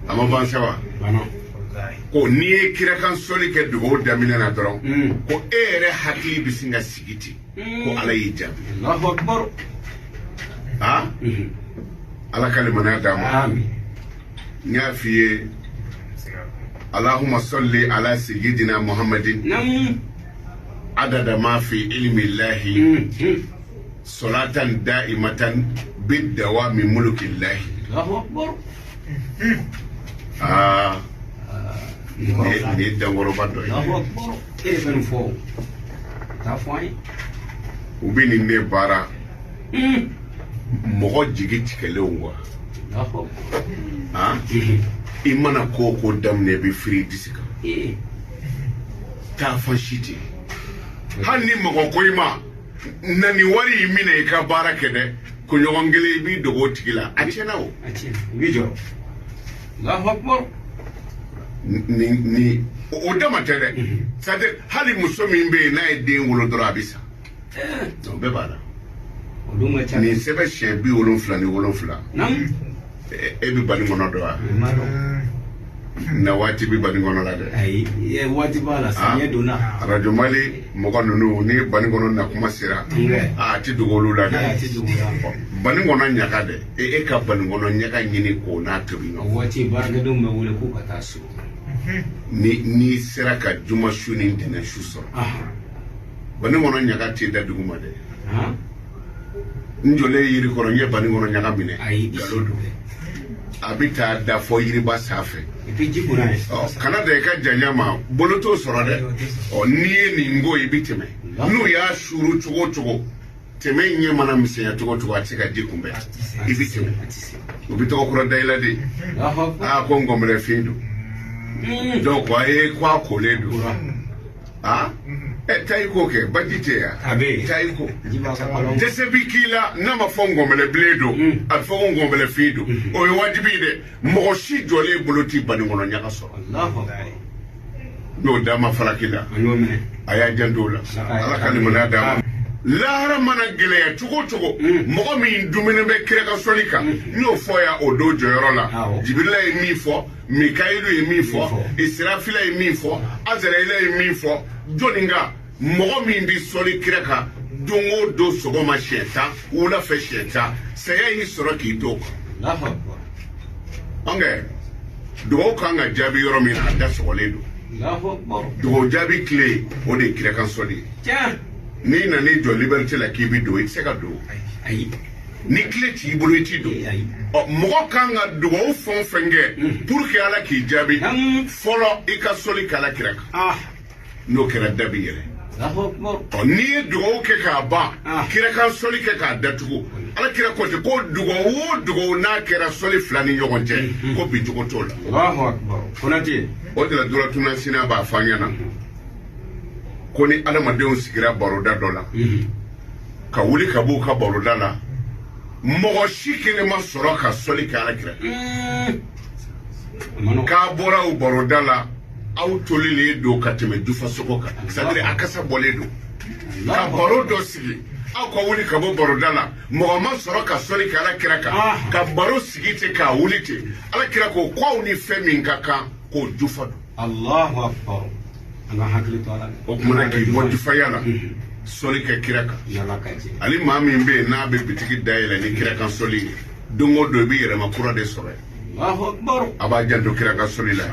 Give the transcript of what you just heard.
ama ban sawa ko ni kira kan soli ke dugo damina na doron ko ere hakili bisinga sigiti ko ala yijam Allahu akbar ha ala kalimana dama amin nya fiye Allahumma salli ala sayyidina Muhammadin adada ma fi ilmi Allah salatan da'imatan bid-dawami mulki Allah Allahu akbar ni dangoro bado Allahu akbar ele ben fo ta foi ubini ne bara mogo jigi tikele ngwa Allahu ha imana ko damne bi free disika ta fanshiti hanni mogo ko ima nani wari mina ka bara kede ko nyongele bi dogo tigila achena o bijo Allahu akbar ni o dama tere sade hali musomi be na eden wolo doro abisa no be bala oduma cha ni sebe shebi wolon fla ni wolon fla nam e bi bani ngono do na wati bi bani ngono la de ai ye wati bala sanye dona radio mali mo ko nunu ni bani ngono na kuma sira ti dugolu la de ti dugolu bani ngono nyaka de e ka bani ngono nyaka nyini ko na tobi no wati barga dum me wole ku kata su ni sera ka juma shuni dina shuso bani ngono nyaka ti da duguma de njole yiri ko nye bani ngono nyaka mine galodo abita da fo yiri ba safe ipiji kuna kana da ka janyama boloto soro de ni ngo ibitime nu ya shuru chugo teme nye mana misenya chugo atika jikumbe ibitime ubito ko daila de ko ngomre findu donc kwa koledo taiko ke bajite ya taiko jese bikila na mafongo mele bledo afongo ngomele fido o wajibi de mo shi jole boloti bani ngono nyaka so Allahu akbar no dama falakila aya jandola ala kalimana dama lara mana gele tugo mo mi dumene be kireka solika no foya odo joyoro la jibrila e mi fo mikailu e mi fo israfila e mi fo azraila e mi fo joninga mogo min bi soli kireka dongo do sogoma sheta wula fe sheta saya yi soro ki to Allahu akbar ange do kanga jabi yoro min ada sogole do Allahu akbar do jabi kle o de kireka soli ni na ni jo liberty la ki bi do seka do ai ni kle ti bulu ti do mogo kanga do fon fenge pour que ala ki jabi folo ika soli kala kireka no kera dabi yele ni dugo ke ka ba kira kan soli ke ka datugo ala kira ko te ko dugo na kera soli flani yogonje ko bi dugo tola Allahu akbar kunati o de la dura tuna sina ba fanyana ko ni ala madeon sigira baroda dola ka wuli ka bu ka baroda la mo shikile ma soro ka soli ka ala kira ka bora u baroda la autolile do kateme du fasoko ka sadre akasa boledo ka borodo sigi akwa wuli ka bo borodala mo ma soro ka sori kala kiraka ka baro sigite ka wulite ala kirako kwa uni femi ngaka ko dufado Allahu akbar ana hakli to ala o kuma ki mo dufayala sori ka kiraka ali mami mbe na be bitiki daila ni kiraka soli dongo do bi yere makura de sore Allahu akbar aba janto kiraka soli la